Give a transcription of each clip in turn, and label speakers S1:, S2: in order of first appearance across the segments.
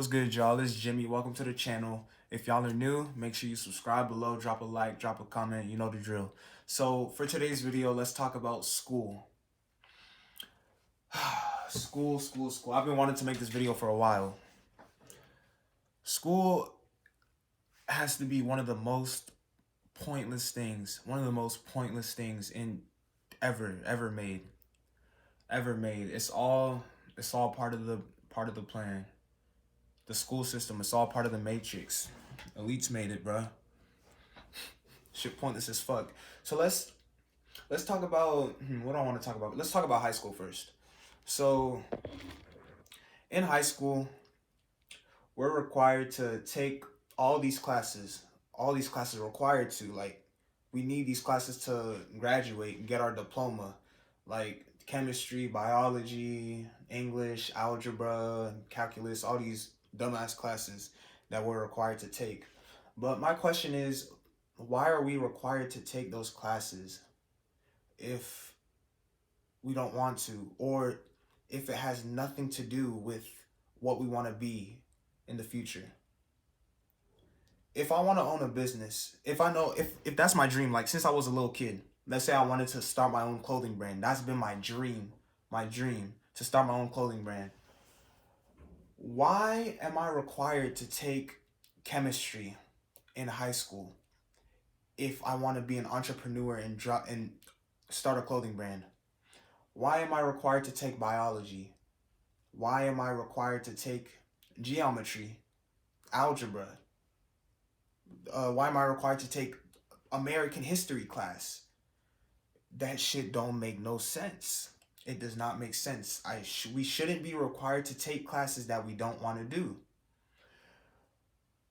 S1: What's good, y'all? This is Jimmy. Welcome to the channel. If y'all are new, make sure you subscribe below, drop a like, drop a comment. You know the drill. So for today's video, let's talk about school. School. I've been wanting to make this video for a while. School has to be one of the most pointless things. One of the most pointless things in ever made. Ever made. It's all part of the plan. The school system, it's all part of the matrix. Elites made it, bruh. Shit pointless as fuck. So let's talk about what do I want to talk about. Let's talk about high school first. So in high school, we're required to take all these classes. All these classes are required to, like, we need these classes to graduate and get our diploma. Like chemistry, biology, English, algebra, calculus, all these dumbass classes that we're required to take. But my question is, why are we required to take those classes if we don't want to, or if it has nothing to do with what we want to be in the future? If I want to own a business, if that's my dream, like since I was a little kid, let's say I wanted to start my own clothing brand. That's been my dream to start my own clothing brand. Why am I required to take chemistry in high school if I want to be an entrepreneur and start a clothing brand? Why am I required to take biology? Why am I required to take geometry, algebra? Why am I required to take American history class? That shit don't make no sense. It does not make sense. We shouldn't be required to take classes that we don't want to do.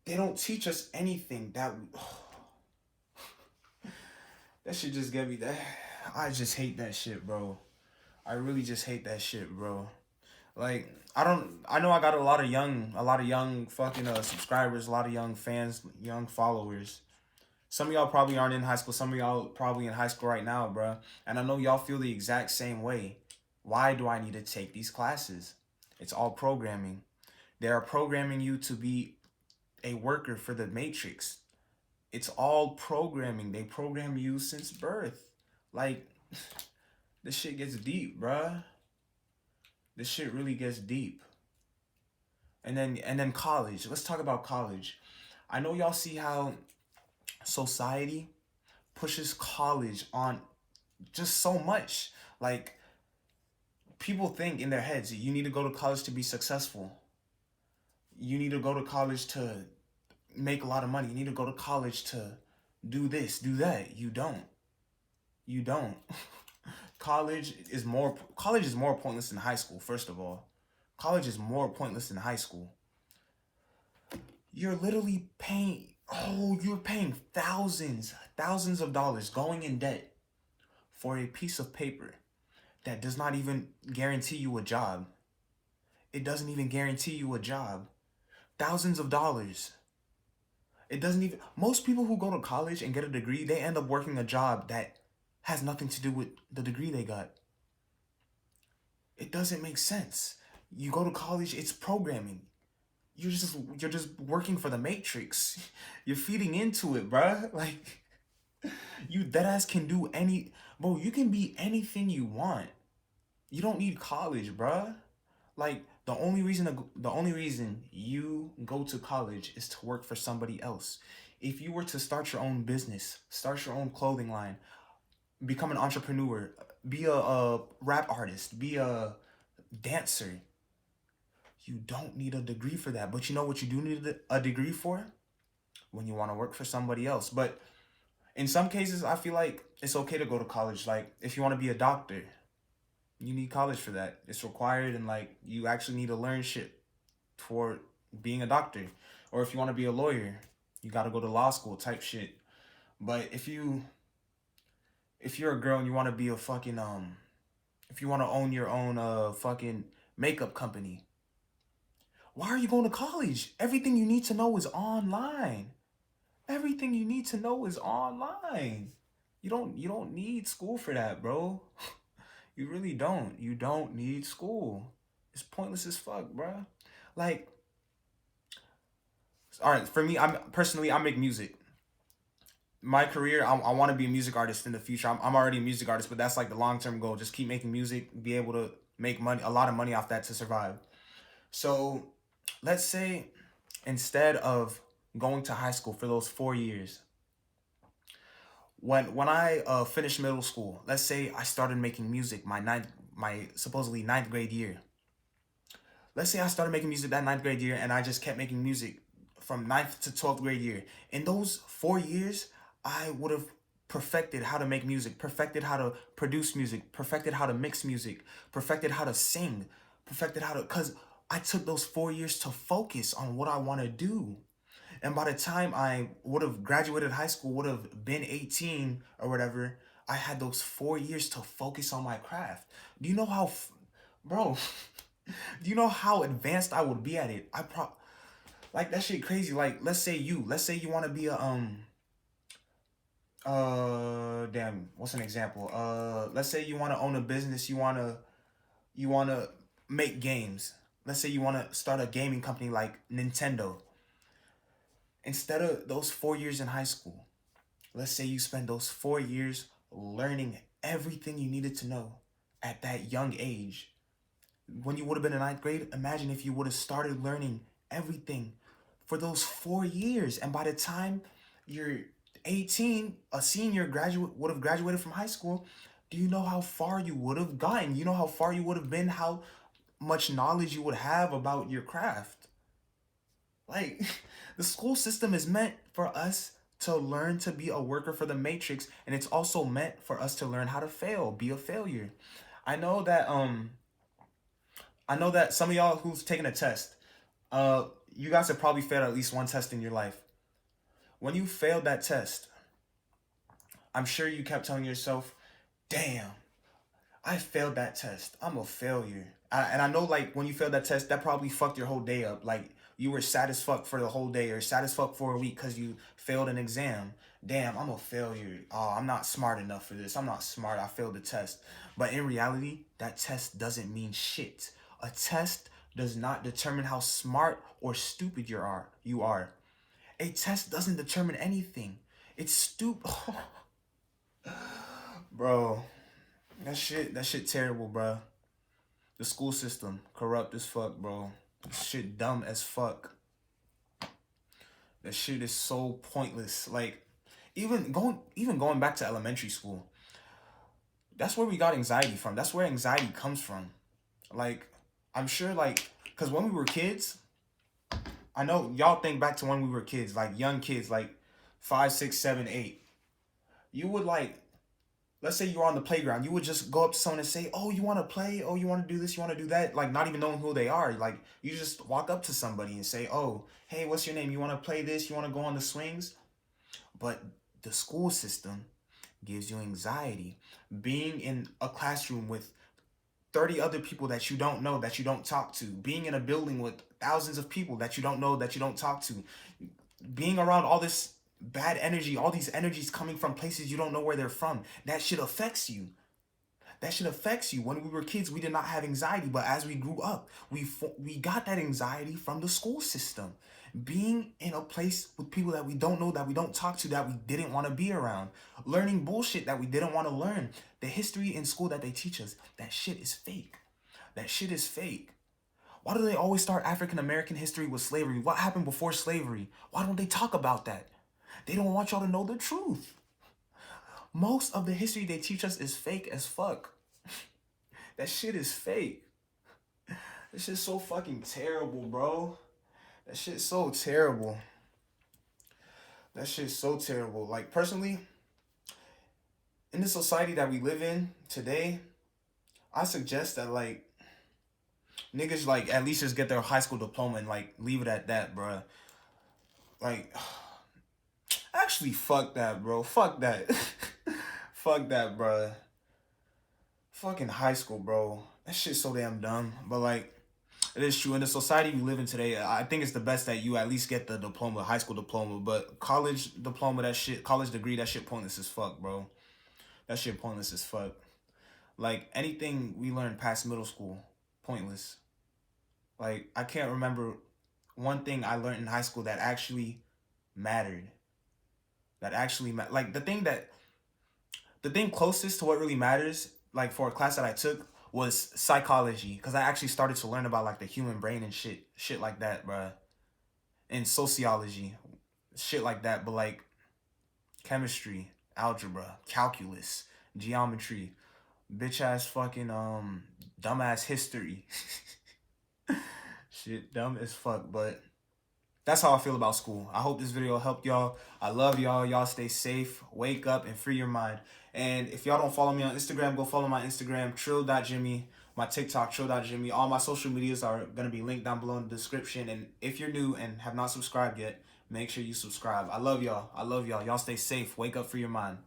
S1: They don't teach us anything that that should just get me that. I just hate that shit, bro. I really just hate that shit, bro. Like, I know I got a lot of young fucking subscribers, a lot of young fans, young followers. Some of y'all probably aren't in high school. Some of y'all probably in high school right now, bro. And I know y'all feel the exact same way. Why do I need to take these classes? It's all programming. They are programming you to be a worker for the matrix. It's all programming. They program you since birth. Like, this shit gets deep, bruh. This shit really gets deep. And then college. Let's talk about college. I know y'all see how society pushes college on just so much. Like, people think in their heads, you need to go to college to be successful. You need to go to college to make a lot of money. You need to go to college to do this, do that. You don't. College is more pointless than high school, first of all. College is more pointless than high school. You're literally paying thousands of dollars going in debt for a piece of paper that does not even guarantee you a job. It doesn't even guarantee you a job. Thousands of dollars. Most people who go to college and get a degree, they end up working a job that has nothing to do with the degree they got. It doesn't make sense. You go to college, it's programming. You're just working for the matrix. You're feeding into it, bruh. Like, you deadass can do bro, you can be anything you want. You don't need college, bruh. Like, the only reason you go to college is to work for somebody else. If you were to start your own business, start your own clothing line, become an entrepreneur, be a rap artist, be a dancer, you don't need a degree for that. But you know what you do need a degree for? When you want to work for somebody else. But in some cases, I feel like it's okay to go to college. Like, if you want to be a doctor, you need college for that. It's required, and like, you actually need to learn shit for being a doctor. Or if you want to be a lawyer, you got to go to law school type shit. But if you're a girl and you want to be a fucking if you want to own your own fucking makeup company, why are you going to college? Everything you need to know is online. Everything you need to know is online. You don't need school for that, bro. You really don't. You don't need school. It's pointless as fuck, bro. Like, All right, for me, I'm personally I make music. My career, I want to be a music artist in the future. I'm already a music artist, but that's like the long term goal. Just keep making music, be able to make money, a lot of money off that to survive. So, let's say instead of going to high school for those 4 years, when I finished middle school, let's say I started making music my supposedly ninth grade year. Let's say I started making music that ninth grade year, and I just kept making music from ninth to 12th grade year. In those 4 years, I would have perfected how to make music, perfected how to produce music, perfected how to mix music, perfected how to sing, perfected how to, because I took those 4 years to focus on what I want to do. And by the time I would have graduated high school, would have been 18 or whatever, I had those 4 years to focus on my craft. Do you know how, bro, do you know how advanced I would be at it? Like that shit crazy. Like let's say you want to be a damn, what's an example? Let's say you want to own a business, you want to make games. Let's say you want to start a gaming company like Nintendo. Instead of those 4 years in high school, let's say you spend those 4 years learning everything you needed to know at that young age. When you would have been in ninth grade, imagine if you would have started learning everything for those 4 years. And by the time you're 18, a senior graduate would have graduated from high school. Do you know how far you would have gotten? You know how far you would have been, how much knowledge you would have about your craft. Like, the school system is meant for us to learn to be a worker for the matrix, and it's also meant for us to learn how to fail, be a failure. I know that I know that some of y'all who's taking a test, you guys have probably failed at least one test in your life. When you failed that test, I'm sure you kept telling yourself, "Damn, I failed that test. I'm a failure." And I know, like, when you failed that test, that probably fucked your whole day up. Like, you were sad as fuck for the whole day or sad as fuck for a week because you failed an exam. Damn, I'm a failure. Oh, I'm not smart enough for this. I'm not smart. I failed the test. But in reality, that test doesn't mean shit. A test does not determine how smart or stupid you are. A test doesn't determine anything. It's stupid. Bro, that shit terrible, bro. The school system corrupt as fuck, bro. Shit dumb as fuck. That shit is so pointless. Like, even going back to elementary school, that's where we got anxiety from. That's where anxiety comes from. Like, I'm sure, like, cause when we were kids, I know y'all think back to when we were kids, like young kids, like 5, 6, 7, 8. You would like, let's say you were on the playground, you would just go up to someone and say, "Oh, you want to play? Oh, you want to do this? You want to do that?" Like, not even knowing who they are. Like, you just walk up to somebody and say, "Oh, hey, what's your name? You want to play this? You want to go on the swings?" But the school system gives you anxiety. Being in a classroom with 30 other people that you don't know, that you don't talk to, being in a building with thousands of people that you don't know, that you don't talk to, being around all this bad energy, all these energies coming from places you don't know where they're from, that shit affects you. That shit affects you. When we were kids, we did not have anxiety, but as we grew up, we got that anxiety from the school system. Being in a place with people that we don't know, that we don't talk to, that we didn't want to be around, learning bullshit that we didn't want to learn. The history in school that they teach us, that shit is fake. That shit is fake. Why do they always start African American history with slavery? What happened before slavery? Why don't they talk about that? They don't want y'all to know the truth. Most of the history they teach us is fake as fuck. That shit is fake. This shit's so fucking terrible, bro. That shit's so terrible. That shit's so terrible. Like, personally, in the society that we live in today, I suggest that, like, niggas, like, at least just get their high school diploma and, like, leave it at that, bro. Like, actually, fuck that, bro. Fuck that. Fuck that, bro. Fucking high school, bro. That shit's so damn dumb. But, like, it is true. In the society we live in today, I think it's the best that you at least get the diploma, high school diploma. But college diploma, that shit, college degree, that shit pointless as fuck, bro. That shit pointless as fuck. Like, anything we learned past middle school, pointless. Like, I can't remember one thing I learned in high school that actually mattered. Like the thing closest to what really matters, like for a class that I took, was psychology, because I actually started to learn about like the human brain and shit like that, bruh. And sociology, shit like that. But like chemistry, algebra, calculus, geometry, bitch ass fucking dumbass history. Shit, dumb as fuck. But that's how I feel about school. I hope this video helped y'all. I love y'all. Y'all stay safe. Wake up and free your mind. And if y'all don't follow me on Instagram, go follow my Instagram, trill.jimmy. My TikTok, trill.jimmy. All my social medias are going to be linked down below in the description. And if you're new and have not subscribed yet, make sure you subscribe. I love y'all. I love y'all. Y'all stay safe. Wake up, free your mind.